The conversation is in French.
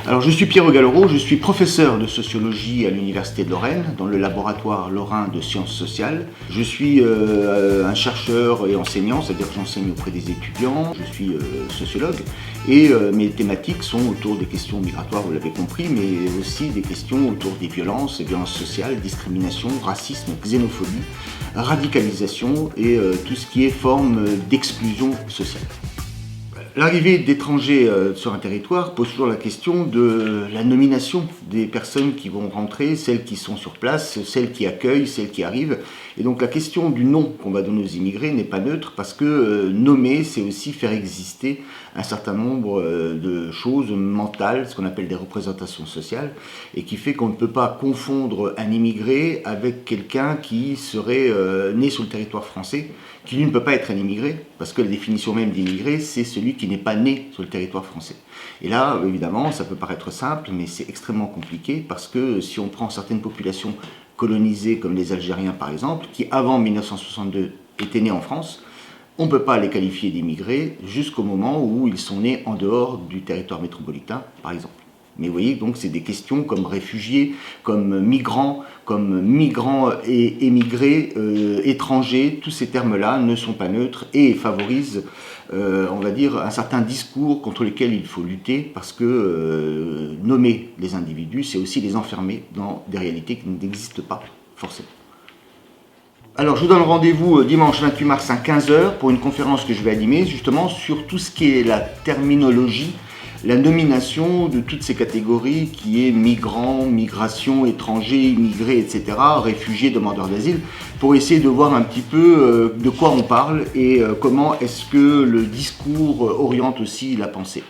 Alors je suis Pierre Gallereau, je suis professeur de sociologie à l'Université de Lorraine, dans le laboratoire lorrain de sciences sociales. Je suis un chercheur et enseignant, c'est-à-dire que j'enseigne auprès des étudiants, je suis sociologue, et mes thématiques sont autour des questions migratoires, vous l'avez compris, mais aussi des questions autour des violences sociales, discrimination, racisme, xénophobie, radicalisation et tout ce qui est forme d'exclusion sociale. L'arrivée d'étrangers sur un territoire pose toujours la question de la nomination des personnes qui vont rentrer, celles qui sont sur place, celles qui accueillent, celles qui arrivent. Et donc la question du nom qu'on va donner aux immigrés n'est pas neutre parce que nommer, c'est aussi faire exister un certain nombre de choses mentales, ce qu'on appelle des représentations sociales, et qui fait qu'on ne peut pas confondre un immigré avec quelqu'un qui serait né sur le territoire français, qui lui ne peut pas être un immigré, parce que la définition même d'immigré, c'est celui qui n'est pas né sur le territoire français. Et là, évidemment, ça peut paraître simple, mais c'est extrêmement compliqué, parce que si on prend certaines populations colonisées, comme les Algériens par exemple, qui avant 1962 étaient nés en France, on ne peut pas les qualifier d'immigrés jusqu'au moment où ils sont nés en dehors du territoire métropolitain, par exemple. Mais vous voyez, donc c'est des questions comme réfugiés, comme migrants et émigrés, étrangers, tous ces termes-là ne sont pas neutres et favorisent, on va dire, un certain discours contre lequel il faut lutter parce que nommer les individus, c'est aussi les enfermer dans des réalités qui n'existent pas forcément. Alors je vous donne rendez-vous dimanche 28 mars à 15h pour une conférence que je vais animer justement sur tout ce qui est la terminologie, la nomination de toutes ces catégories qui est migrants, migration, étrangers, immigrés, etc., réfugiés, demandeurs d'asile, pour essayer de voir un petit peu de quoi on parle et comment est-ce que le discours oriente aussi la pensée.